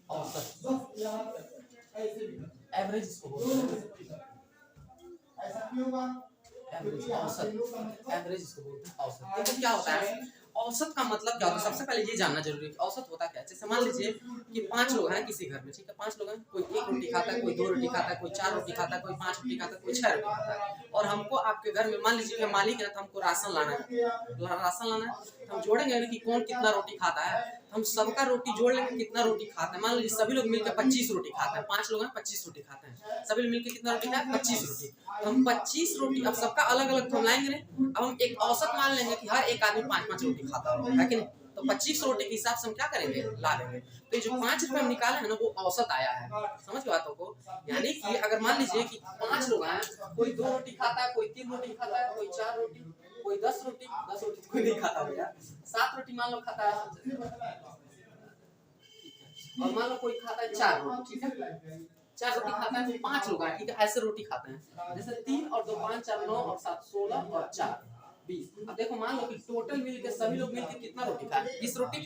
औसत, एवरेज इसको बोलते हैं। ऐसा क्यों होगा? एवरेज, औसत, एवरेज इसको बोलते हैं औसत। देखो क्या होता है औसत का मतलब क्या होता है, सबसे पहले ये जानना जरूरी है कि औसत होता क्या है। जैसे मान लीजिए कि 5 लोग हैं किसी घर में, ठीक है, 5 लोग हैं, कोई 1 रोटी खाता है, कोई 2 रोटी खाता है, कोई 4 रोटी खाता है, कोई 5 रोटी खाता है, कोई 6 रोटी खाता है। और हमको आपके घर में मान लीजिए कि मालिक है तो हमको राशन लाना है, राशन लाना है, हम जोड़ेंगे कि कौन कितना रोटी खाता है, हम सबका रोटी जोड़ लेंगे कितना रोटी खाते हैं। मान लीजिए सभी लोग मिलकर 25 रोटी खाते हैं, 5 लोग हैं 25 रोटी खाते हैं, सभी लोग मिलकर कितना रोटी खाते हैं 25 रोटी। हम 25 रोटी अब सबका अलग अलग तो लाएंगे नहीं, अब हम एक औसत मान लेंगे कि हर एक आदमी 5-5 रोटी खाता है कि नहीं। तो 25 रोटी के हिसाब से हम क्या करेंगे, ला लेंगे। तो ये जो 5 रुपए हम निकाले हैं ना वो औसत आया है, समझ गए बातों को। यानी कि अगर मान लीजिए कि 5 लोग हैं, कोई 2 रोटी खाता है, कोई 3 रोटी खाता है, कोई 4 रोटी, कोई 10 रोटी, 10 रोटी कोई नहीं खाता भैया, 7 रोटी मान लो खाता है, और मान लो कोई खाता है 4 रोटी, ठीक है, 4 रोटी खाता है, 5 लोग हैं, ठीक है, ऐसे रोटी खाते हैं। जैसे 3 और 2 5 4 9 और 7 16 और 4 20। अब देखो मान लो कि टोटल मिलके सभी लोग मिलके कितना रोटी खाए, 20 रोटी।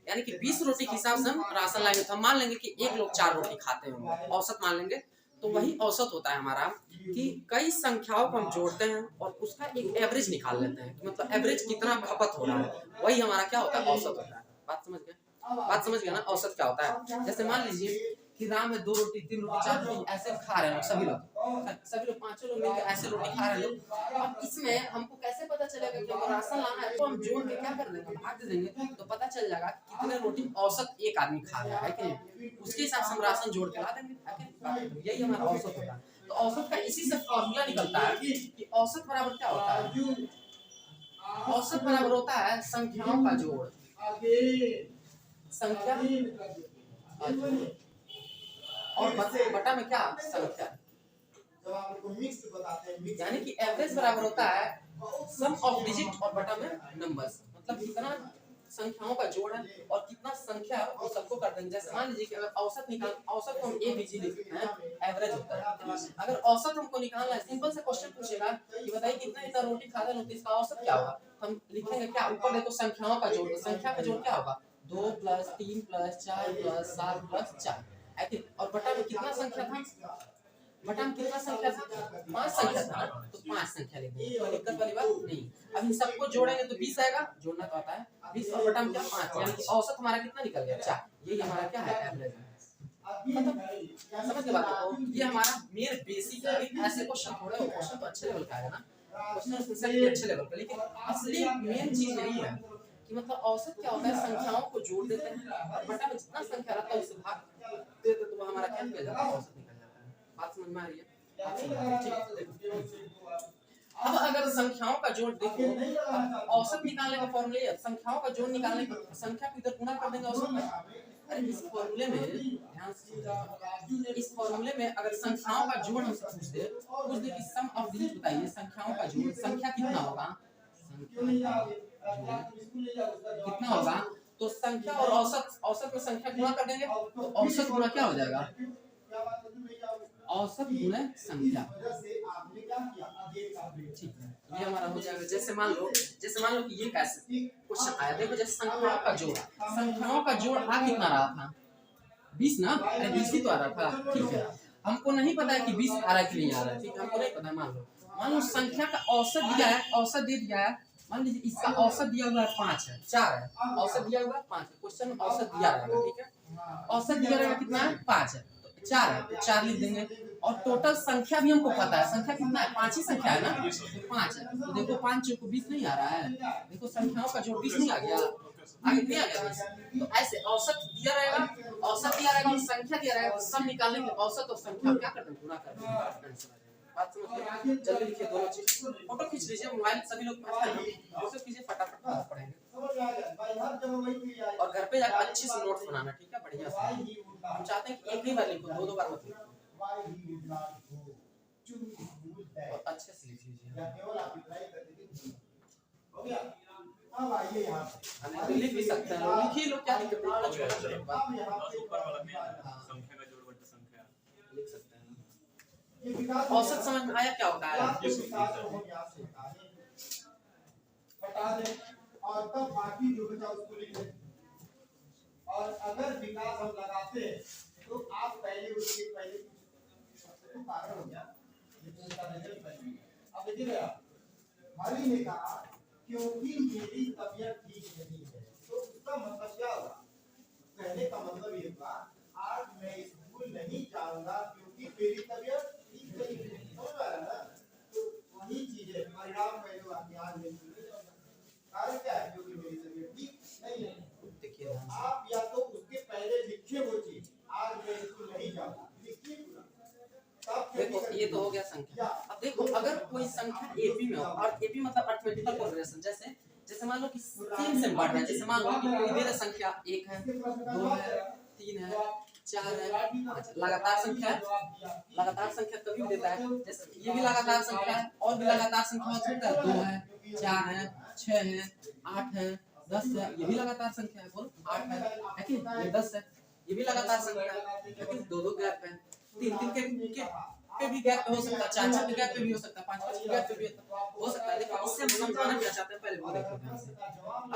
यानी कि 20 रोटी के हिसाब से हम राशन लाएंगे, तो हम मान लेंगे कि एक लोग 4 रोटी खाते होंगे, औसत मान लेंगे। तो वही औसत होता है हमारा कि कई संख्याओं को हम जोड़ते हैं और उसका एक एवरेज निकाल लेते हैं, मतलब एवरेज कितना खपत हो रहा है, वही हमारा क्या होता है, औसत होता है। बात समझ गए, बात समझ गया ना। औसत क्या होता है, जैसे मान लीजिए कि राम में 2 रोटी 3 रोटी 4 रोटी ऐसे खा रहे हैं सभी लोग 5 लोग मिलकर ऐसे रोटी खा रहे हैं। अब इसमें हमको कैसे पता चलेगा कि हमको राशन लाना है, तो हम जोड़ के क्या कर देंगे, भाग दे देंगे, तो पता चल जाएगा कितने रोटी औसत एक आदमी खा रहा है कि नहीं, उसके हिसाब से हम राशन जोड़ के ला देंगे। यही हमारा औसत होता है। तो औसत का इसी से फॉर्मूला निकलता है कि औसत बराबर क्या होता है, औसत बराबर होता है संख्याओं का जोड़, संख्या और बटा में क्या, संख्या। यानी कि एवरेज बराबर होता है सम ऑफ डिजिट और बटा में नंबर्स, मतलब कितना संख्याओं का जोड़ है और कितना संख्या वो सबको कर देंगे। जैसे मान लीजिए कि अगर औसत निकाल, औसत को हम एबीजी लिख सकते हैं, एवरेज होता है। अगर औसत हमको निकालना है, सिंपल से क्वेश्चन पूछेगा कि बताइए कितना इतना रोटी खाता है, तो इसका औसत क्या होगा, हम लिखेंगे क्या, ऊपर देखो संख्याओं का जोड़, संख्या का जोड़ क्या होगा, 2 + 3 + 4 + 7 + 4, और बटा में कितना संख्या था, बटा में कितना संख्या था, 5 संख्या था, तो 5 संख्या लिख देंगे, कोई दिक्कत वाली बात नहीं। अब इन सबको जोड़ेंगे तो 20 आएगा, जोड़ना तो आता है, 20 और बटा में क्या 5, यानी कि औसत हमारा कितना निकल गया 4। यही हमारा क्या है, एवरेज है। समझ के बात को, ये हमारा मेन बेसिक है। ऐसे क्वेश्चन थोड़े हो, क्वेश्चन तो अच्छे लेवल का है ना, क्वेश्चन सही अच्छे लेवल का, लेकिन असली मेन चीज यही है कि मतलब औसत क्या होता है, संख्याओं को जोड़ देते हैं और बटा में जितना संख्या रहता है उससे भाग देते तो वो हमारा क्या निकल जाता है, औसत निकल जाता है। बात समझ में आ रही है, अब अगर संख्याओं का जोड़ देखो, औसत निकालने का फॉर्मूला है, संख्याओं का जोड़ निकालने का, संख्या को इधर गुणा कर देंगे औसत में। अरे इस फॉर्मूले में ध्यान से, इस फॉर्मूले में अगर संख्याओं का जोड़ हमसे पूछ दे कि सम ऑफ डिजिट बताइए, संख्याओं का जोड़, संख्या कितना होगा, कितना होगा, तो संख्या और औसत, औसत में संख्या गुणा कर देंगे तो औसत गुणा क्या हो जाएगा, औसत गुणे संख्या। ठीक है, ये हमारा हो जाएगा। जैसे मान लो कि ये कैसे क्वेश्चन आया, देखो जैसे संख्याओं का जोड़, संख्याओं का जोड़ आ कितना रहा था, 20 ना, 20 ही तो आ रहा था, ठीक है। हमको नहीं पता है कि 20 आ रहा है कि नहीं आ रहा है, ठीक है, हमको नहीं पता। मान लो संख्या का औसत दिया है, औसत दे दिया है, मान लीजिए इसका औसत दिया हुआ है 5 है, 4 है, औसत दिया हुआ है 5 है, क्वेश्चन में औसत दिया रहेगा, ठीक है, औसत दिया रहेगा कितना है, 5 है, तो 4 है, तो 4 लिख देंगे। और टोटल संख्या भी हमको पता है, संख्या कितना है, 5 ही संख्या है ना, तो 5 है, तो देखो 5 चौको 20 नहीं आ रहा है, देखो संख्याओं का जोड़ 20 नहीं आ गया, आगे नहीं आ गया। तो ऐसे औसत दिया रहेगा, औसत दिया रहेगा और संख्या दिया रहेगा, तो सब निकालने के औसत और संख्या क्या कर देंगे, गुणा कर देंगे। बात समझ गए, जल्दी लिखिए दोनों चीज, फोटो खींच लीजिए, मोबाइल सभी लोग पास है ना, फोटो कीजिए फटाफट पढ़ेंगे। और घर पे जाकर अच्छे से नोट्स बनाना, ठीक है, बढ़िया से। हम चाहते हैं कि एक ही बार लिखो, 2 बार मत लिखो, और अच्छे से लिख लीजिए। अब आइए यहाँ पे लिख भी सकते हैं, लिखिए लोग, क्या दिक्कत है, ऊपर वाला में संख्या का जोड़ बटा संख्या लिख सकते हैं। औसत समझ में आया क्या होता है, हटा दे और तब बाकी जो बचा उसको लिख दे। निकास हम लगाते हैं तो आप पहले उसके पहले कारण हो गया इसका रिजल्ट पहले। अब देखिए हरि ने कहा क्योंकि मेरी तबीयत ठीक नहीं है, तो उसका मतलब क्या हुआ? कहने का मतलब ये हुआ आज मैं स्कूल नहीं जाऊंगा क्योंकि मेरी तबीयत ठीक नहीं है। समझ आ रहा है ना? तो वही चीज है, परिणाम में जो आज नहीं जाऊंगा, कारण क्या है? क्योंकि मेरी तबीयत ठीक नहीं है। देखिए आप या तो उसके पहले लिखिए वो चीज, आज मैं स्कूल नहीं जाऊंगा, लिखिए पूरा। देखो ये तो हो गया संख्या। अब देखो अगर कोई संख्या एपी में हो, और एपी मतलब अरिथमेटिकल प्रोग्रेशन, जैसे जैसे मान लो कि 3 से बढ़ रहा है, जैसे मान लो कि कोई दे रहा संख्या 1 है, 2 है, 3 है, 4 है, 5 लगातार संख्या है। लगातार संख्या कभी भी देता है, जैसे ये भी लगातार संख्या है, और भी लगातार संख्या हो सकता है, 2 है, 4 है, 6 है, 8 है, 10 है, ये भी लगातार संख्या है। बोलो 8 है कि ये 10 है, ये भी लगातार संख्या है, लेकिन दो दो गैप है, तीन के भी गैप हो सकता है, चार के गैप पे भी हो सकता है, पांच के गैप पे भी हो सकता है। लेकिन इससे हम समझाना क्या चाहते हैं पहले वो देखो ध्यान से।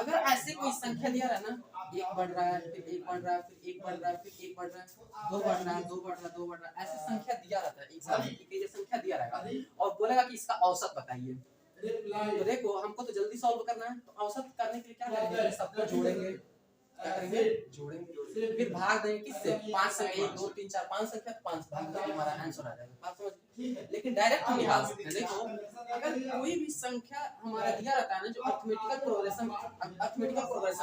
अगर ऐसे कोई संख्या दिया रहा है ना, एक बढ़ रहा है, फिर एक बढ़ रहा है, फिर एक बढ़ रहा है, फिर एक बढ़ रहा है, दो बढ़ रहा है, दो बढ़ रहा है, दो बढ़ रहा है, ऐसे संख्या दिया रहता है एग्जाम में, कि ये संख्या दिया रहेगा और बोलेगा कि इसका औसत बताइए। तो देखो हमको तो जल्दी सॉल्व करना है, तो औसत करने के लिए क्या करेंगे? सबको जोड़ेंगे, क्या करेंगे? जोड़ेंगे, फिर भाग देंगे किससे? 5 से 1 2 3 4 5 संख्या, 5 भाग देंगे, हमारा आंसर आ जाएगा। बात समझ? लेकिन डायरेक्ट हम निकाल सकते हैं। देखो अगर कोई भी संख्या हमारा दिया रहता है ना, जो अरिथमेटिकल प्रोग्रेशन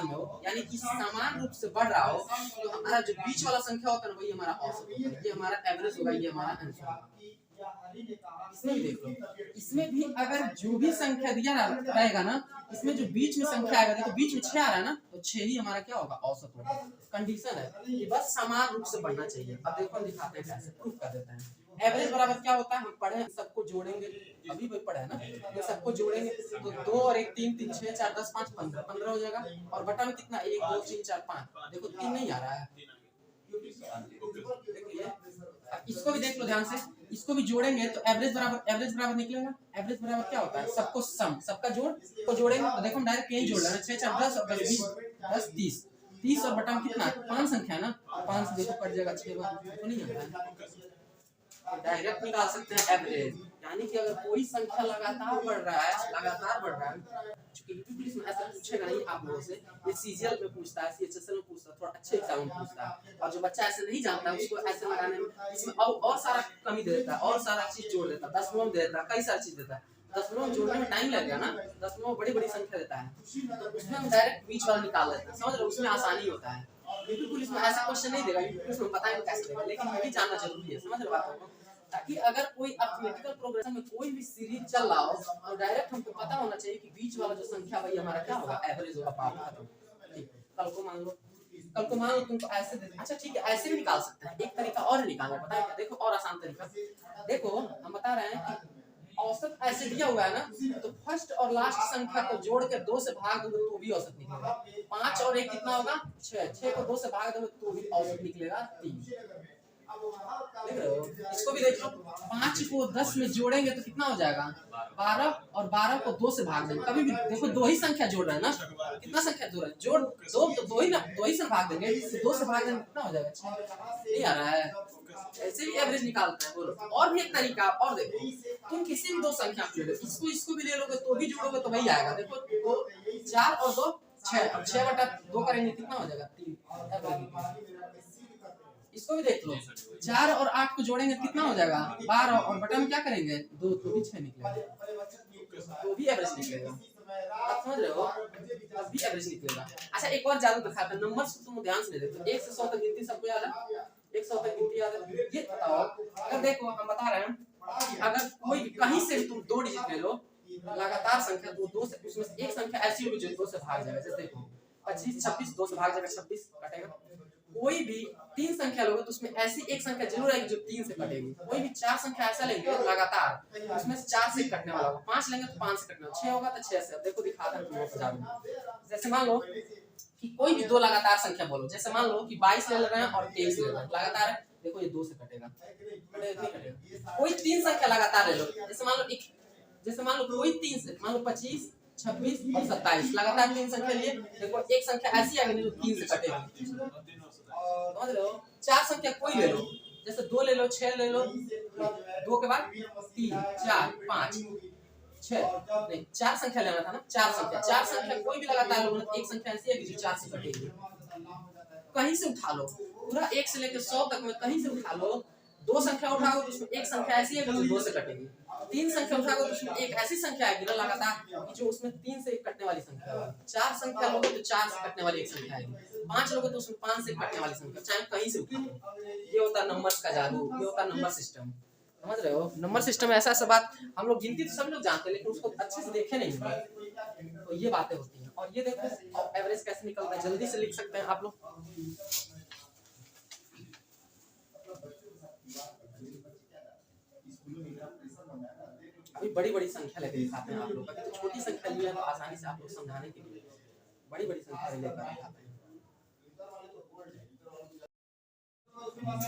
में हो, यानी कि समान रूप से बढ़ रहा हो, तो हमारा जो बीच वाला संख्या होता है ना, वही हमारा औसत होता है, ये हमारा एवरेज होगा, ये हमारा आंसर होगा। इसमें भी देख लो, इसमें भी अगर जो भी संख्या दिया रहेगा ना, इसमें जो बीच में संख्या आएगा, देखो बीच में 6 आ रहा है ना, तो 6 ही हमारा क्या होगा? औसत होगा। कंडीशन है कि बस समान रूप से बढ़ना चाहिए। अब देखो हम दिखाते हैं कैसे, प्रूफ कर देते हैं। एवरेज बराबर क्या होता है? हम पढ़े, सबको जोड़ेंगे, अभी भी पढ़े है ना, तो सबको जोड़ेंगे तो 2 और 1 3 3 6 4 10 5 15 15 हो जाएगा। और बटा में कितना? 1 2 3 4 5, देखो 3 नहीं आ रहा है। देखिए इसको भी देख लो ध्यान से, इसको भी जोड़ेंगे तो एवरेज बराबर निकलेगा। एवरेज बराबर क्या होता है? सबको सम, सबका जोड़ को जोड़ेंगे तो देखो हम डायरेक्ट यही जोड़ लेना, 6 4 10 और 10 20 10 30 30 और बटा में कितना? 5 संख्या है ना, 5 से देखो कट जाएगा 6 बार, तो नहीं आ रहा है। डायरेक्ट निकाल सकते हैं एवरेज, यानी कि अगर कोई संख्या लगातार बढ़ रहा है, चूंकि पुलिस में ऐसा पूछेगा नहीं आप लोगों से, ये सीजीएल में पूछता है, सीएचएसएल में पूछता है, थोड़ा अच्छे एग्जाम में पूछता है, और जो बच्चा ऐसे नहीं जानता है उसको ऐसे लगाने में इसमें और सारा कमी दे देता है, और सारा चीज जोड़ देता है, दशमलव दे देता है, कई सारी चीज देता है। दशमलव जोड़ने में टाइम लगेगा ना, दशमलव बड़ी बड़ी संख्या देता है, तो उसमें हम डायरेक्ट बीच वाला निकाल लेते हैं, समझ रहे हो? उसमें आसानी होता है। पुलिस में ऐसा क्वेश्चन नहीं देगा, पुलिस में पता नहीं कैसे देगा, लेकिन ये भी जानना जरूरी है, समझ रहे बात को? ताकि अगर कोई अरिथमेटिकल प्रोग्रेशन में कोई भी सीरीज चल रहा हो, तो डायरेक्ट हमको पता होना चाहिए कि बीच वाला जो संख्या वही हमारा क्या होगा? एवरेज होगा। बात खत्म। ठीक, कल को मान लो तुमको ऐसे दे, अच्छा ठीक है, ऐसे भी निकाल सकते हैं। एक तरीका और निकालना, पता है क्या? देखो और आसान तरीका, देखो हम बता रहे हैं कि औसत ऐसे दिया हुआ है ना, तो फर्स्ट और लास्ट संख्या को जोड़ के 2 से भाग दोगे तो भी औसत निकलेगा। 5 और 1 कितना होगा? 6, 6 को 2 से भाग दोगे तो भी औसत निकलेगा 3। देख रहे हो? इसको भी देख लो, 5 को 10 में जोड़ेंगे तो कितना हो जाएगा? 12, और 12 को 2 से भाग देंगे, कभी भी देखो 2 ही संख्या जोड़ रहे हैं ना, कितना संख्या जोड़ रहे हैं? जोड़ 2 तो 2 ही ना, 2 ही से भाग देंगे, 2 से भाग देंगे कितना हो जाएगा? 6 नहीं आ रहा है। ऐसे भी एवरेज निकालते हैं। बोलो और भी एक तरीका, और देखो तुम किसी भी 2 संख्या को ले लो, इसको भी ले लोगे तो भी जोड़ोगे तो वही आएगा। देखो 2 4 और 2 6, अब 6 बटा 2 करेंगे कितना हो जाएगा? 3। इसको भी देख लो, 4 और 8 को जोड़ेंगे कितना हो जाएगा? 12, और बटा में क्या करेंगे? 2, तो भी 6 निकलेगा, तो भी एवरेज निकलेगा। आप समझ रहे हो? तब भी एवरेज निकलेगा। अच्छा एक और जादू दिखाता है, नंबर्स को तुम ध्यान से देखो, 1 से 100 तक गिनती सबको याद है? 1 से 100 तक गिनती याद है? ये बताओ, अगर देखो हम बता रहे हैं कि अगर कोई कहीं से तुम 2 डिजिट ले लो, लगातार संख्या, तो 2 से उसमें एक संख्या ऐसी होगी जो 2 से भाग जाएगा। जैसे देखो 25 26, 2 से भाग जाएगा 26, कटेगा। कोई भी 3 संख्या लोगे तो उसमें ऐसी एक संख्या जरूर आएगी जो 3 से कटेगी। कोई भी 4 संख्या ऐसा लेंगे लगातार, उसमें से 4 से कटने वाला होगा, 5 लेंगे तो 5 से कटने वाला, 6 होगा तो 6 से। अब देखो दिखाता हूं तुमको। जैसे मान लो कि कोई भी 2 लगातार संख्या बोलो, जैसे मान लो कि 22 ले रहे हैं और 23 ले रहे हैं, लगातार है, देखो ये 2 से कटेगा, कटेगा। कोई 3 संख्या लगातार ले लो, जैसे मान लो कोई 3 से, मान लो 25 26 और 27 लगातार 3 संख्या लिए, देखो एक संख्या ऐसी आ गई जो 3 से कटेगी। समझ रहे हो? चार संख्या कोई ले लो, जैसे 2 ले लो, 6 ले लो, 2 के बाद 3 4 5 6 नहीं, चार संख्या लेना था ना, चार संख्या कोई भी लगातार लो, एक संख्या ऐसी है कि जो 4 से कटेगी। कहीं से उठा लो, पूरा 1 से लेकर 100 तक में कहीं से उठा लो, 2 संख्या उठाओ तो उसमें एक संख्या ऐसी है जो 2 से कटेगी, 3 संख्या उठाओ तो उसमें एक ऐसी संख्या आएगी ना लगातार कि जो उसमें 3 से कटने वाली संख्या है, 4 संख्या लोगे तो 4 से कटने वाली एक संख्या आएगी, 5 लोगे तो उसमें 5 से कटने वाली संख्या, चाहे कहीं से उठा लो। ये होता है नंबर्स का जादू, ये होता है नंबर सिस्टम। समझ रहे हो? नंबर सिस्टम ऐसा ऐसा बात हम लोग गिनती तो सब लोग जानते हैं लेकिन उसको अच्छे से देखे नहीं होंगे, तो ये बातें होती हैं। और ये देखो एवरेज कैसे निकलता है, जल्दी से लिख सकते हैं आप लोग। अभी बड़ी बड़ी संख्या लेकर दिखाते हैं आप लोग, तो छोटी संख्या ली है तो आसानी से आप लोग समझाने के लिए बड़ी बड़ी संख्या लेकर दिखाते हैं।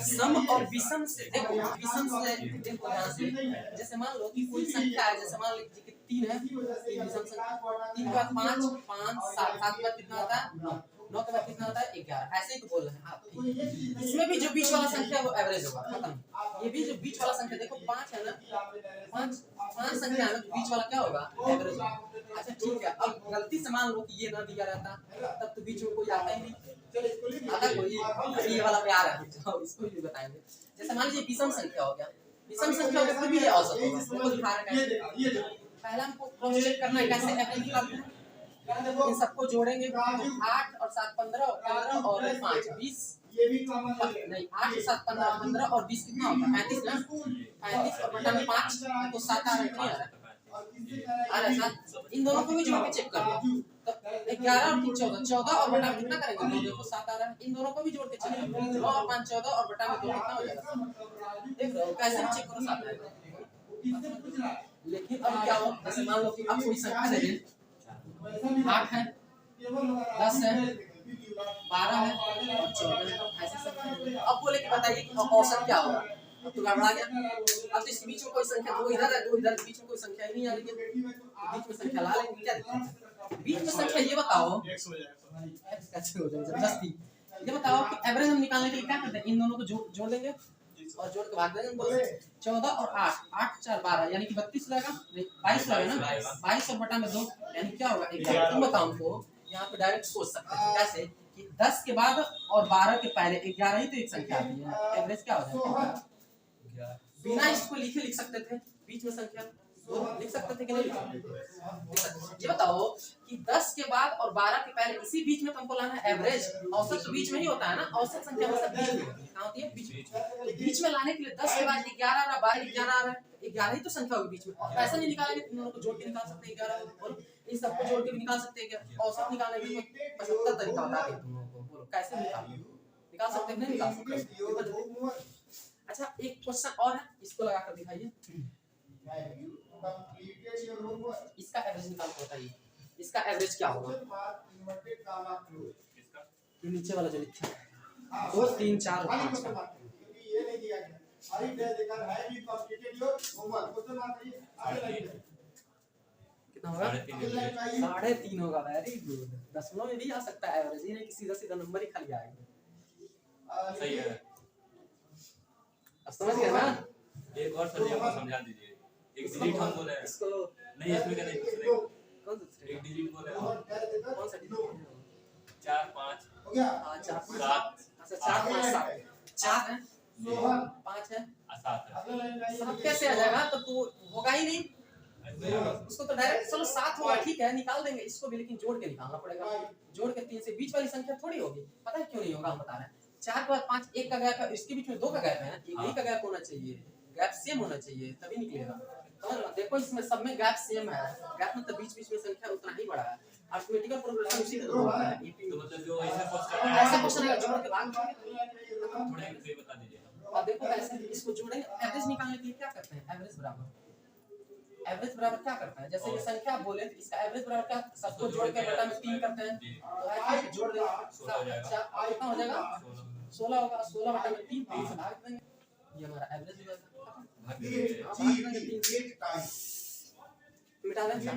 सम और विषम से देखो, विषम से देखो यहाँ से, जैसे मान लो कि कोई संख्या है, जैसे मान लीजिए कि 3 है, 3 विषम संख्या, 3 के बाद 5 5 7 7 के बाद कितना होता है 9, 9 के बाद कितना होता है 11, ऐसे ही तो बोल रहे हैं आप। इसमें भी जो बीच वाला संख्या है वो एवरेज होगा, खत्म। ये भी जो बीच वाला संख्या देखो 5 है ना, 5 संख्या है ना, तो बीच वाला क्या होगा एवरेज होगा। अच्छा ठीक है, अब गलती से मान लो कि ये ना दिया रहता तब तो बीच में कोई आता ही नहीं, आता कोई, ये वाला प्यार है इसको भी बताएंगे। जैसे मान लीजिए विषम संख्या हो गया, विषम संख्या हो गया भी ये औसत होगा, उसको दिखा रहे हैं। पहला हमको क्रॉस चेक करना है कैसे एवरेज निकालते हैं, इन सबको जोड़ेंगे तो 8 और 7 15 और 5 20, नहीं 8 और 7 15 15 और 20 कितना होता है 35 ना, 35 और बटा में 5 तो 7 आ रहा है, आ रहा है 7। इन दोनों को भी जोड़ के चेक कर लो, तो 11 और 3 14, 14 और बटा में कितना करेंगे 2, देखो 7 आ रहा है। इन दोनों को भी जोड़ के चेक करो, 9 और 5 14 और बटा में 2 कितना हो जाएगा, देख रहे हो कैसे भी चेक करो 7 आएगा। लेकिन अब क्या हो, जैसे मान लो कि अब कोई संख्या दे दे 8 है 10 है 12 है और 14 है, ऐसे सब। अब बोले कि बताइए कि औसत क्या होगा, अब तो गड़बड़ा गया। अब तो इसके बीच में कोई संख्या, दो इधर है दो इधर, बीच में कोई संख्या ही नहीं आ रही है, बीच में संख्या ला लेंगे, क्या दिक्कत है। बीच में संख्या ये बताओ कैसे हो जाएगा जबरदस्ती, ये बताओ कि एवरेज हम निकालने के लिए क्या करते हैं, इन दोनों को जोड़ देंगे और जोड़ के भाग देंगे, बोलो 14 और 8 8 4 12 यानी कि 32 रहेगा, 22 रहेगा ना, 22 और बटा में 2 यानी क्या होगा 11। तुम बताओ हमको, यहाँ पे डायरेक्ट सोच सकते हैं कैसे कि 10 के बाद और 12 के पहले 11 ही तो एक संख्या आती है, एवरेज क्या हो जाएगा। बिना इसको लिखे लिख सकते थे, बीच में संख्या लिख सकते थे कि नहीं लिख सकते थे। ये बताओ कि 10 के बाद और 12 के पहले इसी बीच में तुमको लाना है एवरेज, औसत तो बीच में ही होता है ना, औसत संख्या मतलब बीच में होती है, कहां होती है बीच में। तो बीच में लाने के लिए 10 के बाद 11 आ रहा, 12 11 आ रहा है, 11 ही तो संख्या होगी बीच में, और ऐसा नहीं निकालेंगे, इन दोनों को जोड़ के निकाल सकते हैं 11, बोलो इन सबको जोड़ के भी निकाल सकते हैं क्या, औसत निकालने के लिए 75 तरीका बता दिया तुम लोगों को, बोलो कैसे निकाल सकते हैं नहीं निकाल सकते। अच्छा एक क्वेश्चन और है, इसको लगा कर दिखाइए, इसका एवरेज निकाल के बताइए, इसका एवरेज क्या होगा, नीचे वाला जो लिखा है 2 3 4 और 5 का कितना होगा 3.5 होगा, वेरी गुड, दशमलव में भी आ सकता है एवरेज, ये नहीं कि सीधा सीधा नंबर ही खाली आएगा, सही है। अब समझ गए ना, एक और सर हमको समझा दीजिए, एक डिजिट हम बोले हैं इसको नहीं, इसमें क्या नहीं पूछ रहे, कौन दूसरे एक डिजिट बोले हैं कौन सा डिजिट 4 5 हो गया 4 5 7 अच्छा 4 5 7 4 है 5 है 7 है, 7 कैसे आ जाएगा, तो तू होगा ही नहीं उसको, तो डायरेक्ट चलो 7 होगा ठीक है निकाल देंगे इसको भी, लेकिन जोड़ के निकालना पड़ेगा, जोड़ के 3 से बीच वाली संख्या थोड़ी होगी, पता है क्यों नहीं होगा हम बता रहे हैं। 4 के बाद 5 एक का गैप है, इसके बीच में 2 का गैप है ना, एक ही का गैप होना चाहिए, गैप सेम होना चाहिए तभी निकलेगा। तो देखो इसमें सब में गैप सेम है, गैप मतलब बीच बीच में संख्या उतना ही बड़ा है, अरिथमेटिकल प्रोग्रेशन उसी को बोलते हैं। तो मतलब जो ऐसा क्वेश्चन है जोड़ के भाग थोड़ा एक बता दीजिए। अब देखो ऐसे इसको जोड़ेंगे, एवरेज निकालने के लिए क्या करते हैं, एवरेज बराबर क्या करता है, जैसे ये संख्या बोले तो इसका एवरेज बराबर क्या, सबको जोड़ के बटा में 3 करते हैं, तो ऐसे जोड़ देंगे कितना हो जाएगा 16 होगा, 16 बटा में 3 3 से भाग देंगे, ये हमारा एवरेज हो जाएगा, मिटा देंगे।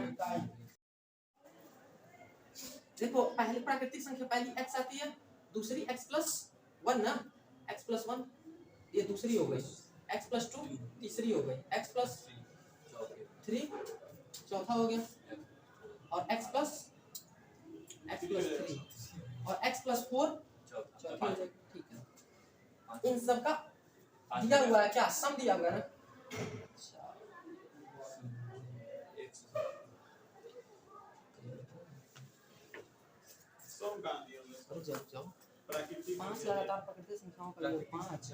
देखो पहली प्राकृतिक संख्या पहली x आती है, दूसरी x प्लस 1 ना, x+1 ये दूसरी हो गई, x+2 तीसरी हो गई, x+3 चौथा हो गया, और x+3 और x+4 चौथी हो जाएगी। ठीक है, इन सब का दिया हुआ है क्या, सम दिया हुआ है ना। सम कहाँ दिया हुआ है? जाओ प्राकृतिक 5 लगातार पकड़ते संख्याओं का योग 5।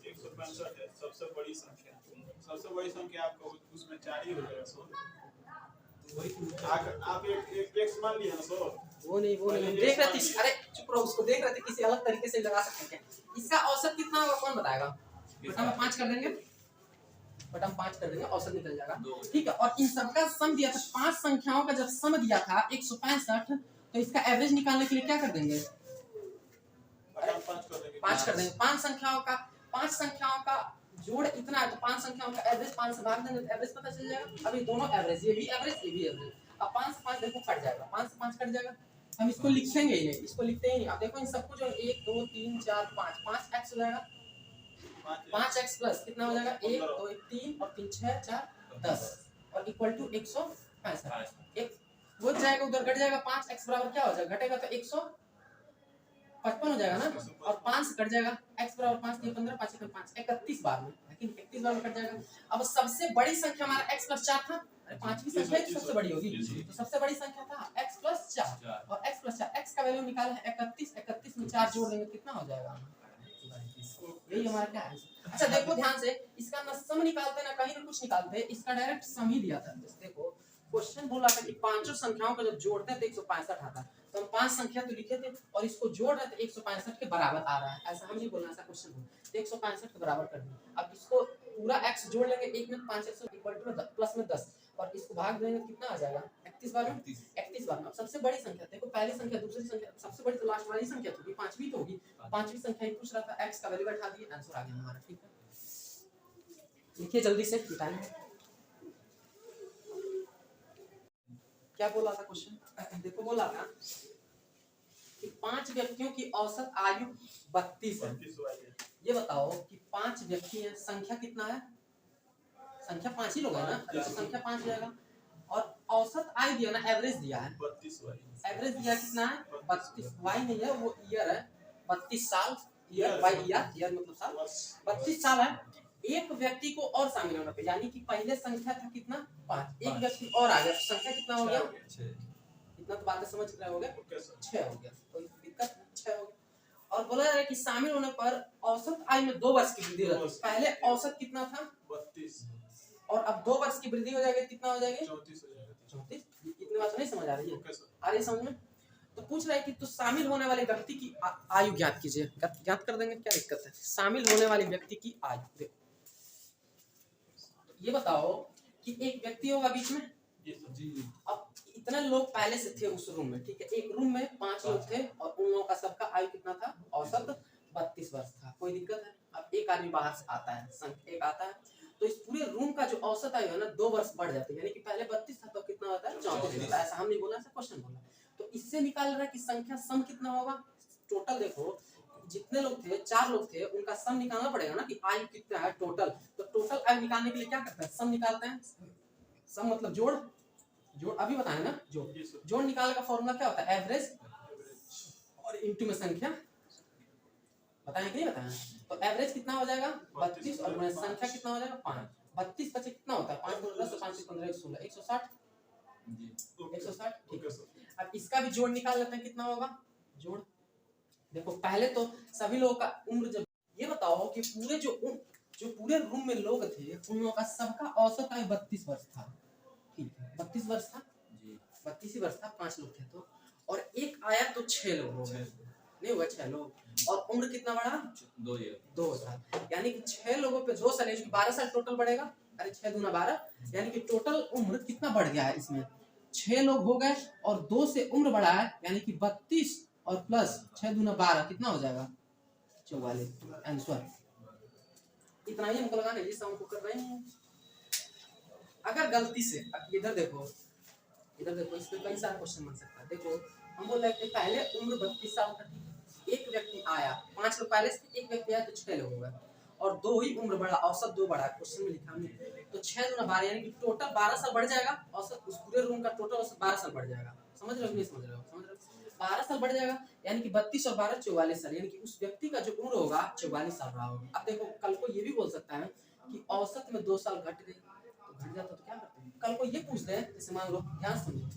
165 है सबसे बड़ी संख्या। सबसे बड़ी संख्या आपको उसमें 4 ही हो जाएगा सो। आप एक x मान लिया ना सो। वो नहीं देख रहे थे, अरे चुप रहो, उसको देख रहे थे, किसी अलग तरीके से लगा सकते हैं क्या। इसका औसत कितना होगा कौन बताएगा। बटा में 5 कर देंगे, बटा में 5 कर देंगे, औसत निकल जाएगा। ठीक है, और इन सबका सम दिया था, 5 संख्याओं का जब सम दिया था 165, तो इसका एवरेज निकालने के लिए क्या कर देंगे, 5 कर देंगे। 5 संख्याओं का जोड़ इतना है, तो 5 संख्याओं का एवरेज 5 से भाग देंगे, एवरेज पता चल जाएगा। अभी दोनों एवरेज, ये भी एवरेज ये भी एवरेज। अब 5 से 5 देखो कट जाएगा, 5 से 5 कट जाएगा, हम इसको लिखेंगे ही नहीं, इसको लिखते ही नहीं। अब देखो इन सबको जो 1 2 3 4 5 5x हो जाएगा, 5x प्लस कितना हो जाएगा, 1 2 3 और 3 6 4 10 और इक्वल टू 165। एक वो जाएगा उधर, घट जाएगा, 5x बराबर क्या हो जाएगा, घटेगा तो 155 हो जाएगा ना, और 5 से कट जाएगा, x बराबर 5 3 15 5 1 5 31 बार में, लेकिन 31 बार में कट जाएगा। अब सबसे बड़ी संख्या हमारा x+4 था, अरे पांचवी संख्या ही सबसे बड़ी होगी, तो सबसे बड़ी संख्या था x+4 और x+4, x का वैल्यू निकाला है 31, 31 में 4 जोड़ देंगे कितना हो जाएगा, यही हमारा क्या है। अच्छा देखो ध्यान से, इसका ना सम निकालते ना कहीं ना कुछ निकालते, इसका डायरेक्ट सम ही दिया था। देखो क्वेश्चन बोला था कि पांचों संख्याओं को जब जोड़ते हैं तो 165 आता है, तो हम 5 संख्या तो लिखे थे और इसको जोड़ रहे थे 165 के बराबर आ रहा है, ऐसा हम नहीं बोलना, ऐसा क्वेश्चन बोल 165 के बराबर कर दिया। अब इसको पूरा x जोड़ लेंगे, 1 में 5x इक्वल टू प्लस में 10 और इसको भाग देंगे तो कितना आ जाएगा, 31 बार में 31 बार में। अब सबसे बड़ी संख्या देखो, पहली संख्या दूसरी संख्या, सबसे बड़ी तो लास्ट वाली संख्या होगी, पांचवी तो होगी, पांचवी संख्या ही पूछ रहा था, x का वैल्यू बैठा दिए, आंसर आ गया हमारा। ठीक है, लिखिए जल्दी से, टाइम क्या बोला था क्वेश्चन, देखो बोला था कि 5 व्यक्तियों की औसत आयु 32 है। ये बताओ कि 5 व्यक्ति हैं, संख्या कितना है, संख्या 5 ही लोग है ना, तो संख्या 5 हो जाएगा, और औसत आयु दिया ना, एवरेज दिया है, 32 एवरेज दिया कितना है 32, वाई नहीं है वो ईयर है, 32 साल, ईयर वाई ईयर मतलब साल, 32 साल है। एक व्यक्ति को और शामिल होना पे, यानी कि पहले संख्या था कितना 5, एक व्यक्ति और आ गया, संख्या कितना हो गया, इतना तो बातें समझ रहे होगे, 6 हो गया, कोई दिक्कत नहीं, 6 हो गया। और बोला जा रहा है कि शामिल होने पर औसत आयु में 2 वर्ष की वृद्धि होती है। पहले औसत कितना था 32 और अब 2 वर्ष की वृद्धि हो जाएगी, कितना हो जाएगी 34 हो जाएगा। 34। इतनी बात नहीं समझ आ रही है, ओके सर। आ रही है समझ में। तो पूछ रहा है कि तो शामिल होने वाले व्यक्ति की आयु ज्ञात कीजिए, ज्ञात कर देंगे, क्या दिक्कत है। शामिल होने वाले व्यक्ति की आयु, देखो ये बताओ कि एक व्यक्ति होगा बीच में, अब इतने लोग पहले से थे उस रूम में, ठीक है, एक रूम में 5 लोग थे और उन लोगों का सबका आयु कितना था, औसत 32 वर्ष था, कोई दिक्कत है। अब एक आदमी बाहर से आता है, एक आता है, तो इस पूरे रूम का जो औसत आयु है ना 2 वर्ष बढ़ जाती है, यानी कि पहले 32 था तो कितना होता है 34 होता है, ऐसा हम नहीं बोला, ऐसा क्वेश्चन बोला। तो इससे निकाल रहा है कि संख्या सम कितना होगा, टोटल देखो जितने लोग थे 4 लोग थे, उनका सम निकालना पड़ेगा ना कि आयु कितना है टोटल, तो टोटल आयु निकालने के लिए क्या करते हैं, सम निकालते हैं। सम मतलब जोड़, जोड़ अभी बताए ना, जोड़ निकालने का फॉर्मूला क्या होता है, एवरेज और इनटू में संख्या, बताएं कि नहीं बताएं। तो एवरेज कितना हो जाएगा 32 और संख्या कितना हो जाएगा 5, 32 बचे कितना होता है 5 × 10 5 × 15 16 160 160। ठीक है, अब इसका भी जोड़ निकाल लेते हैं, कितना होगा जोड़। देखो पहले तो सभी लोगों का उम्र, जब ये बताओ कि पूरे जो पूरे रूम में लोग थे उन लोगों का सबका औसत आयु 32 वर्ष था, ठीक है 32 वर्ष था, 32 ही वर्ष था, 5 लोग थे तो, और एक आया तो 6 लोग हो गए, नहीं हुआ 6 लोग, और उम्र कितना बढ़ा 2 साल, यानी कि 6 लोगों पे 2 साल, 12 साल टोटल बढ़ेगा, अरे 6 दूना 12, यानी कि टोटल उम्र कितना बढ़ गया है इसमें, 6 लोग हो गए और 2 से उम्र बढ़ा है, यानी कि 32 और प्लस 6 दूना 12 कितना हो जाएगा 44, आंसर इतना ही हमको लगा नहीं, जिससे हमको कर रहे हैं। अगर गलती से इधर देखो इस पे कई सारे क्वेश्चन बन सकता है। देखो हम बोल रहे हैं कि पहले उम्र 32 साल था, एक व्यक्ति आया, 5 लोग पहले से, एक व्यक्ति आया तो 6 लोग हो गए, और 2 ही उम्र बढ़ा, औसत 2 बढ़ा, क्वेश्चन में लिखा हमने, तो 6 दूना 12 यानी कि टोटल 12 साल बढ़ जाएगा, औसत उस पूरे रूम का टोटल औसत 12 साल बढ़ जाएगा। समझ रहे हो नहीं समझ रहे हो? समझ रहे हो? 12 साल बढ़ जाएगा यानी कि 32 और 12 44 साल, यानी कि उस व्यक्ति का जो उम्र होगा 44 साल रहा होगा। अब देखो कल को ये भी बोल सकता है कि औसत में 2 साल घट गई, तो घट जाता तो क्या करते हैं? कल को ये पूछ दे, जैसे मान लो, ध्यान समझो,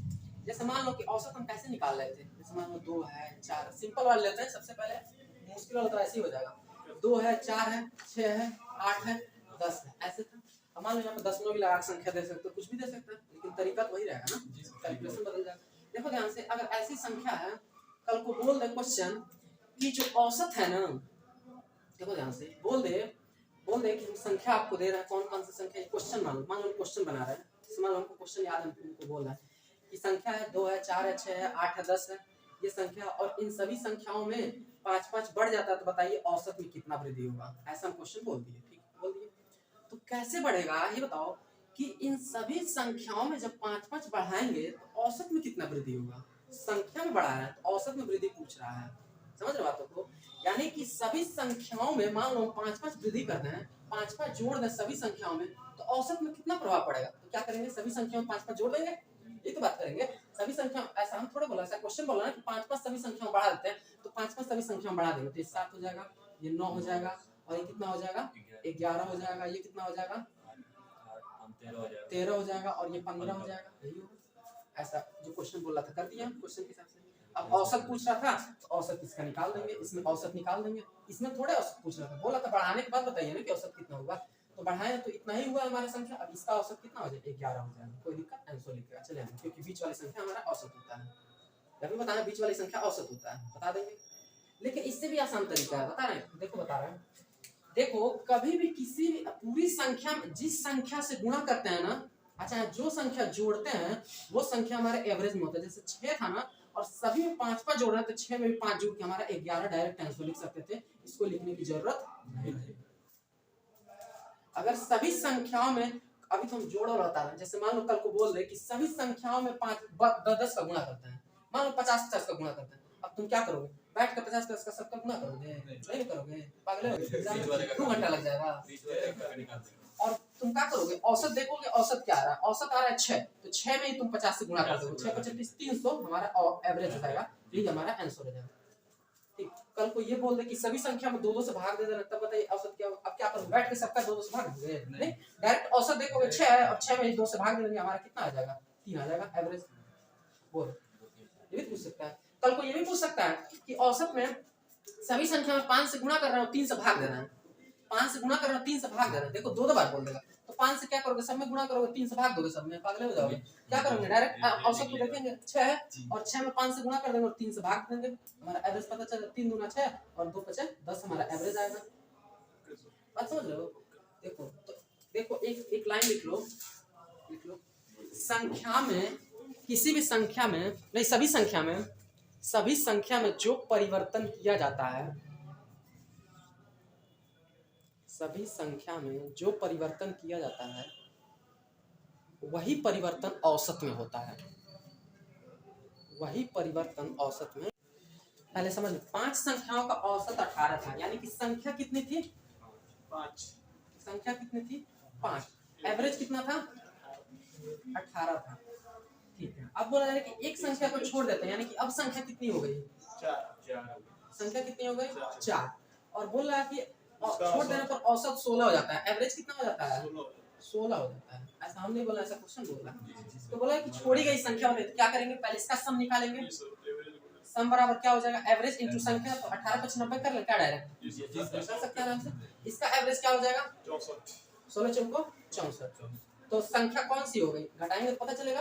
जैसे मान लो कि औसत हम कैसे निकाल रहे थे, जैसे मान लो 2 है 4, सिंपल वाला लेते हैं सबसे पहले, मुश्किल वाला तो ऐसे ही हो जाएगा, 2 है 4 है 6 है 8 है 10 है, ऐसे था। अब मान लो यहाँ पे 10 भी लगा के संख्या दे सकते हो, कुछ भी दे सकते हैं, लेकिन तरीका तो वही रहेगा ना, कैलकुलेशन बदल जाएगा। देखो ध्यान से, अगर ऐसी संख्या है, कल को बोल दे क्वेश्चन कि जो औसत है ना, देखो ध्यान से, बोल दे कि संख्या आपको दे रहा है, कौन कौन सी संख्या, क्वेश्चन मान लो क्वेश्चन बना रहे हैं, मान लो हमको क्वेश्चन याद है, हमको बोल रहा है कि संख्या है 2 है 4 है 6 है 8 है 10 है, ये संख्या, और इन सभी संख्याओं में 5-5 बढ़ जाता है, तो बताइए औसत में कितना वृद्धि होगा, ऐसा हम क्वेश्चन बोल दिए, ठीक बोल दिए। तो कैसे बढ़ेगा ये बताओ कि इन सभी संख्याओं में जब 5-5 बढ़ाएंगे तो औसत में कितना वृद्धि होगा, संख्या में बढ़ा रहा है तो औसत में वृद्धि पूछ रहा है, समझ रहे बातों को, यानी कि सभी संख्याओं में मान लो 5-5 वृद्धि करते हैं, 5-5 जोड़ दें सभी संख्याओं में, तो औसत में कितना प्रभाव पड़ेगा, तो क्या करेंगे, सभी संख्याओं में 5-5 जोड़ देंगे, ये तो बात करेंगे, सभी संख्या, ऐसा हम थोड़ा बोला, ऐसा क्वेश्चन बोला ना कि 5-5 सभी संख्याओं बढ़ा देते हैं, तो 5-5 सभी संख्याओं बढ़ा देंगे, तो ये 7 हो जाएगा, ये 9 हो जाएगा, और ये कितना हो जाएगा, 11 हो जाएगा, ये कितना हो जाएगा, 13 हो जाएगा, और ये 15 हो जाएगा, यही होगा। ऐसा जो क्वेश्चन बोला था कर दिया क्वेश्चन के हिसाब से। अब औसत पूछ रहा था तो औसत इसका निकाल देंगे, इसमें औसत निकाल देंगे, इसमें थोड़े औसत पूछ रहा था, बोला था बढ़ाने के बाद बताइए ना कि औसत कितना होगा, तो बढ़ाए तो इतना ही हुआ हमारा संख्या, अब इसका औसत कितना हो जाएगा, 11 हो जाएगा, कोई दिक्कत आंसर लिखेगा, चले हम, क्योंकि बीच वाली संख्या हमारा औसत होता है, जब भी बताना बीच वाली संख्या औसत होता है बता देंगे। लेकिन इससे भी आसान तरीका है, बता रहे हैं, देखो बता रहे हैं, देखो कभी भी किसी भी पूरी संख्या में जिस संख्या से गुणा करते हैं ना, अच्छा जो संख्या जोड़ते हैं वो संख्या हमारे एवरेज में होता है, जैसे 6 था ना, और सभी में 5-5 जोड़ रहे हैं, तो 6 में भी 5 जोड़ के हमारा 11 डायरेक्ट आंसर लिख सकते थे, इसको लिखने की जरूरत नहीं थी। अगर सभी संख्याओं में, अभी तो हम जोड़ और बता रहे हैं, जैसे मान लो कल को बोल रहे कि सभी संख्याओं में 5-10 का गुणा करते हैं, मान लो 50-50 का गुणा करते हैं, अब तुम क्या करोगे, बैठ कर 50-50 का सबका गुणा करोगे, नहीं करोगे, पागल हो, 2 घंटा लग जाएगा। और तुम क्या करोगे, औसत देखोगे, औसत क्या आ रहा है, औसत आ रहा है 6, तो 6 में ही तुम 50 से गुणा कर दोगे, 6 × 35 300 हमारा एवरेज हो जाएगा, यही हमारा आंसर हो जाएगा। ठीक, कल को ये बोल दे कि सभी संख्या में 2-2 से भाग दे देना, तब बताइए औसत क्या होगा। अब क्या करोगे, बैठ के सबका 2-2 से भाग दोगे, नहीं, डायरेक्ट औसत देखोगे 6 है, और 6 में 2 से भाग देंगे, हमारा कितना आ जाएगा, 3 आ जाएगा एवरेज। बोल, ये भी पूछ सकता है, कल को ये भी पूछ सकता है कि औसत में सभी संख्या में 5 से गुणा कर रहा हूँ, 3 से भाग देना है, 5 से गुणा कर रहा हूँ, 3 से भाग देना है, देखो 2 बार बोल देगा, तो 5 से क्या करोगे, सब में गुणा करोगे, 3 से भाग दोगे, सब में पागल हो जाओगे, क्या करोगे, डायरेक्ट औसत को देखेंगे 6 है, और 6 में 5 से गुणा कर देंगे और 3 से भाग देंगे, हमारा एवरेज पता चल, 3 दूना 6 और 2 × 5 10 हमारा एवरेज आएगा। बात समझ रहे हो? देखो तो देखो एक लाइन लिख लो, संख्या में, किसी भी संख्या में, नहीं सभी संख्या में जो परिवर्तन किया जाता है, सभी संख्या में जो परिवर्तन किया जाता है वही परिवर्तन औसत में होता है, वही परिवर्तन औसत में। पहले समझ, 5 संख्याओं का औसत 18 था, यानी कि संख्या कितनी थी, 5, संख्या कितनी थी 5, एवरेज कितना था 18 था, ठीक है। अब बोला जा रहा है कि एक संख्या को छोड़ देते हैं, यानी कि अब संख्या कितनी हो गई, 4, संख्या कितनी हो गई 4, और बोल रहा है कि छोड़ देने पर औसत 16 हो जाता है, एवरेज कितना हो जाता है 16 हो जाता है, ऐसा हम नहीं बोला, ऐसा क्वेश्चन बोला, तो बोला कि छोड़ी गई संख्या में क्या करेंगे, पहले इसका सम निकालेंगे, सम बराबर क्या हो जाएगा, एवरेज इंटू संख्या, तो 18 × 90 कर ले, क्या डायरेक्ट कर सकते हैं आराम से, इसका एवरेज क्या हो जाएगा 16 × 64, तो संख्या कौन सी हो गई, घटाएंगे तो पता चलेगा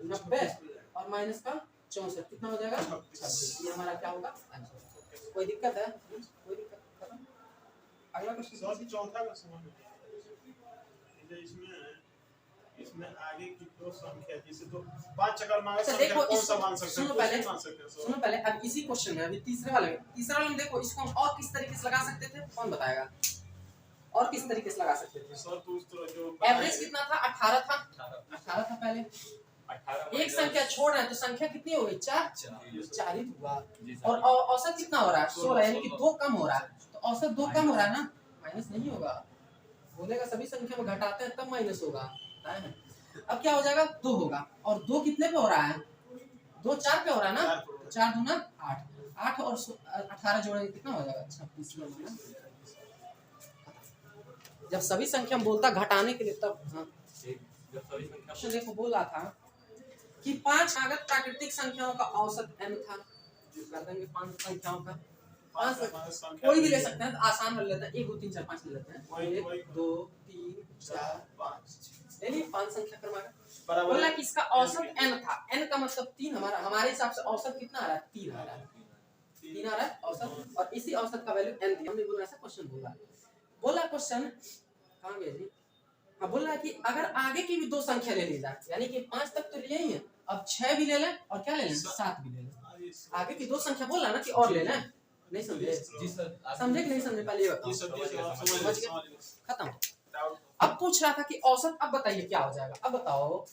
90 और माइनस का 64 कितना हो जाएगा 26, ये हमारा क्या होगा आंसर। कोई दिक्कत है, कोई दिक्कत, अगला क्वेश्चन, चौथा का सवाल इसमें आगे की 2 संख्या, जैसे तो 5 अगर मांगे अच्छा संख्या देखो, कौन सा मान सकते हैं, सुनो पहले, अब इसी क्वेश्चन में, अभी तीसरे वाले में देखो, इसको हम और किस तरीके से लगा सकते थे, कौन बताएगा, और किस तरीके से लगा सकते थे। सर तो उस तरह जो एवरेज कितना था 18 था पहले, एक संख्या छोड़ रहे हैं तो संख्या कितनी हो गई? 4 4 ही हुआ। और औसत कितना हो रहा है? 16, यानी कि 2 कम हो रहा है। तो औसत 2 कम हो रहा है ना, माइनस नहीं होगा। बोलेगा सभी संख्या में घटाते हैं तब माइनस होगा। अब क्या हो जाएगा? 2 होगा। और 2 कितने पे हो रहा है? 2 4 पे हो रहा है ना, 4 दूना 8, 8 और 18 जोड़ेंगे कितना हो जाएगा? 26। जब सभी संख्या बोलता घटाने के लिए तब क्वेश्चन देखो बोला था कि 5 अगत प्राकृतिक संख्याओं का औसत n था। कर देंगे 5 संख्याओं का, 5 कोई भी ले सकते हैं, तो आसान कर लेते हैं। 1 2 3 4 5 ले लेते हैं। 1 2 3 4 5 यानी 5 संख्या क्रमांक बोला कि इसका औसत n था। n का मतलब 3, हमारे हिसाब से औसत कितना आ रहा है? 3 आ रहा है। 3 आ रहा है औसत, और इसी औसत का वैल्यू n थी। हमने बोला ऐसा क्वेश्चन बोला क्वेश्चन कहां गया जी? हाँ, बोल रहा है कि अगर आगे की भी 2 संख्या ले ली जाए, यानी कि 5 तक तो लिए ही है, अब 6 भी ले लें और क्या ले लें? 7 भी ले लें। आगे की 2 संख्या बोल रहा ना कि और ले लें। नहीं समझे? जी सर, समझे कि नहीं समझे? पहले ये बताओ। समझ गए? खत्म। अब पूछ रहा था कि औसत, अब बताइए क्या हो जाएगा? अब बताओ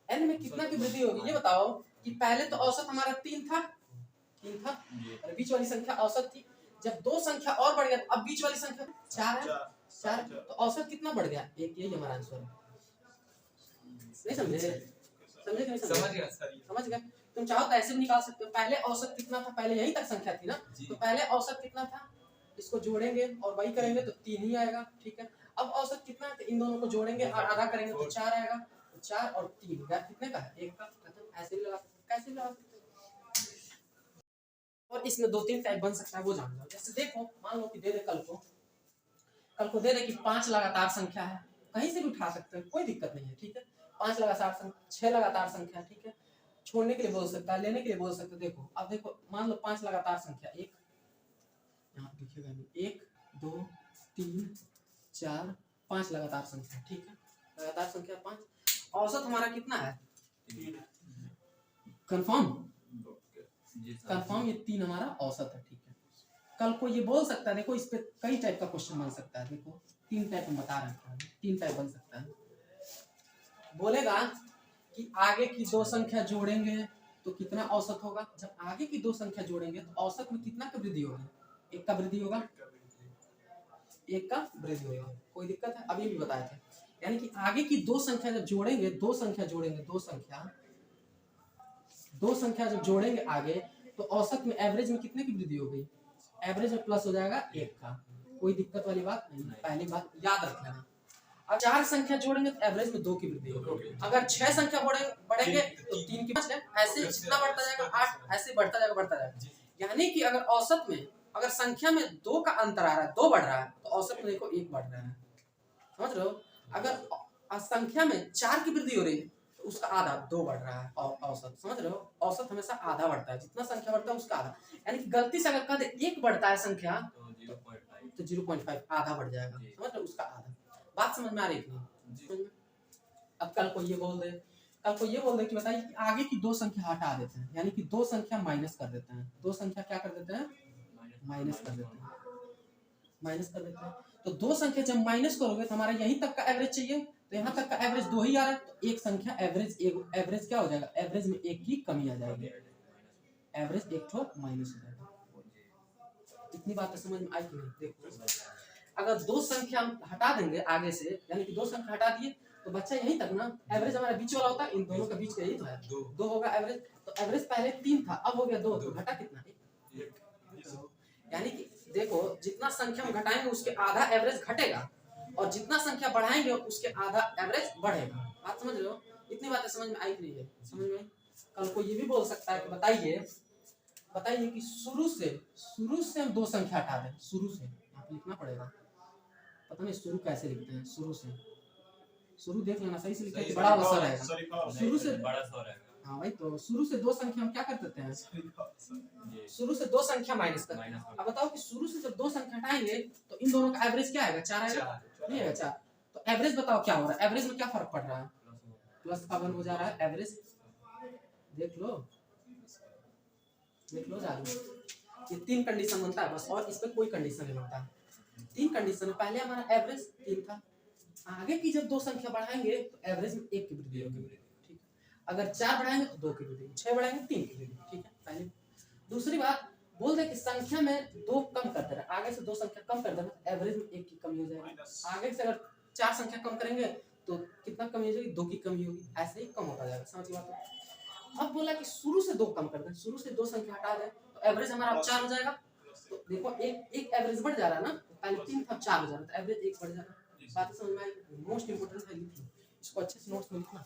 n में कितना की वृद्धि होगी? ये बताओ कि पहले तो औसत हमारा 3 था, और बीच वाली संख्या औसत थी। जब 2 संख्या और बढ़ गया, अब बीच वाली संख्या 4 है, 4 तो औसत कितना बढ़ गया? 1। यही हमारा आंसर है। नहीं समझे? समझे कि नहीं समझे? समझ गए? तुम चाहो तो ऐसे भी निकाल सकते हो। पहले औसत कितना था? पहले यही तक संख्या थी ना, तो पहले औसत कितना था? इसको जोड़ेंगे और वही करेंगे तो 3 ही आएगा। ठीक है, अब औसत कितना है? तो इन दोनों को जोड़ेंगे और आधा करेंगे तो 4 आएगा। तो 4 और 3 कितने का है? 1 का। ऐसे भी लगा सकते, कैसे भी लगा सकते। और इसमें 2-3 टाइप बन सकता है, वो जान लो। जैसे देखो, मान लो कि दे दे कल को दे दे कि 5 लगातार संख्या है, कहीं से भी उठा सकते हैं, कोई दिक्कत नहीं है। ठीक है, 5 लगातार संख्या, 6 लगातार संख्या। ठीक है, छोड़ने के लिए बोल सकता है, लेने के लिए बोल सकते हैं। देखो अब देखो, मान लो 5 लगातार संख्या, 1 यहाँ लिखिएगा नहीं, 1 2 3 4 5 लगातार संख्या। ठीक है, लगातार संख्या 5। औसत हमारा कितना है? कंफर्म? कंफर्म, ये 3 हमारा औसत है। ठीक है, कल को ये बोल सकता है, देखो इस पे कई टाइप का क्वेश्चन बन सकता है। देखो 3 टाइप हम बता रहे हैं, 3 टाइप बन सकता है। बोलेगा कि आगे की 2 संख्या जोड़ेंगे तो कितना औसत होगा? जब आगे की 2 संख्या जोड़ेंगे तो औसत में कितना का वृद्धि होगी? 1 का वृद्धि होगा, 1 का वृद्धि होगा। कोई दिक्कत है? अभी भी बताए थे, यानी कि आगे की 2 संख्या जब जोड़ेंगे, 2 संख्या जोड़ेंगे, 2 संख्या जब जोड़ेंगे आगे, तो औसत में एवरेज में कितने की वृद्धि हो गई? एवरेज में प्लस हो जाएगा 1 का। कोई दिक्कत वाली बात नहीं, पहली बात याद रख लेना। अब 4 संख्या जोड़ेंगे तो एवरेज में 2 की वृद्धि होगी। अगर 6 संख्या बढ़ेंगे तो 3 की, ऐसे जितना बढ़ता जाएगा 8, ऐसे बढ़ता जाएगा। यानी कि अगर औसत में, अगर संख्या में 2 का अंतर आ रहा है, 2 बढ़ रहा है, तो औसत में देखो 1 बढ़ रहा है। समझ रहे हो? अगर संख्या में 4 की वृद्धि हो रही है तो उसका आधा 2 बढ़ रहा है। और औसत, समझ रहे हो? औसत हमेशा आधा बढ़ता है, जितना संख्या बढ़ता है उसका आधा। यानी कि गलती से अगर कह 1 बढ़ता है संख्या तो 0.5 आधा बढ़ जाएगा। समझ रहे हो? उसका आधा। बात समझ में आ रही है? अब कल को ये बोल दे कि बताइए कि आगे की 2 संख्या हटा देते हैं, यानी कि 2 संख्या माइनस कर देते हैं। 2 संख्या क्या कर देते हैं? माइनस कर देते हैं। तो 2 संख्या जब माइनस करोगे तो हमारा यहीं तक का एवरेज चाहिए, तो यहाँ तक का एवरेज 2 ही आ रहा है, तो एक संख्या एवरेज क्या हो जाएगा? एवरेज में 1 की कमी आ जाएगी, एवरेज 1 ठो माइनस हो जाएगा। इतनी बात समझ में आई कि नहीं? देखो, अगर 2 संख्या हटा देंगे आगे से, यानी कि 2 संख्या हटा दिए तो बच्चा यहीं तक ना, एवरेज हमारा बीच वाला होता है, इन दोनों के बीच का यही तो है, 2 होगा एवरेज। तो एवरेज पहले 3 था, अब हो गया 2, तो घटा कितना? 1। यानी कि देखो, जितना संख्या हम घटाएंगे उसके आधा एवरेज घटेगा, और जितना संख्या बढ़ाएंगे उसके आधा एवरेज बढ़ेगा। बात समझ रहे हो? इतनी बातें समझ में आई कि नहीं है? समझ में? कल को ये भी बोल सकता है कि बताइए कि शुरू से हम 2 संख्या हटा दें। शुरू से यहाँ पे लिखना पड़ेगा, पता नहीं शुरू कैसे लिखते हैं। शुरू देख लेना, सही से लिखना, बड़ा वाला सर रहेगा। शुरू से बड़ा सर है। हाँ भाई, तो शुरू से 2 संख्या हम क्या कर देते हैं? शुरू से 2 संख्या माइनस करते हैं। अब बताओ कि शुरू से जब 2 संख्या हटाएंगे तो इन दोनों का एवरेज क्या आएगा? 4 आएगा, नहीं आएगा 4। तो एवरेज बताओ क्या हो रहा है? एवरेज में क्या फर्क पड़ रहा है? प्लस का 1 हो जा रहा है एवरेज। देख लो जादू, ये 3 कंडीशन बनता है बस, और इस पे कोई कंडीशन नहीं बनता। 3 कंडीशन है। पहले हमारा एवरेज 3 था, आगे की जब 2 संख्या बढ़ाएंगे तो एवरेज में 1 की वृद्धि होगी। ठीक है, अगर 4 बढ़ाएंगे तो 2 की वैल्यू देगी, 6 बढ़ाएंगे 3 की वैल्यू, ठीक है पहले। दूसरी बात बोल दे कि संख्या में 2 कम कर दे रहा, आगे से 2 संख्या कम कर देना, एवरेज में 1 की कमी हो जाएगी। माइनस आगे से अगर 4 संख्या कम करेंगे तो कितना कमी हो जाएगी, 2 की कमी होगी, ऐसे ही कम होता जाएगा, समझ बात है। अब बोला कि शुरू से 2 कम कर दें, शुरू से 2 संख्या हटा दें तो एवरेज हमारा अब 4 हो जाएगा। तो देखो एक एवरेज बढ़ जा रहा है ना, तो पहले 3 था 4 हो जा रहा है, तो एवरेज 1 बढ़ जा रहा है। बात समझ में आई? मोस्ट इंपोर्टेंट है लिखना, इसको अच्छे से नोट्स में लिखना।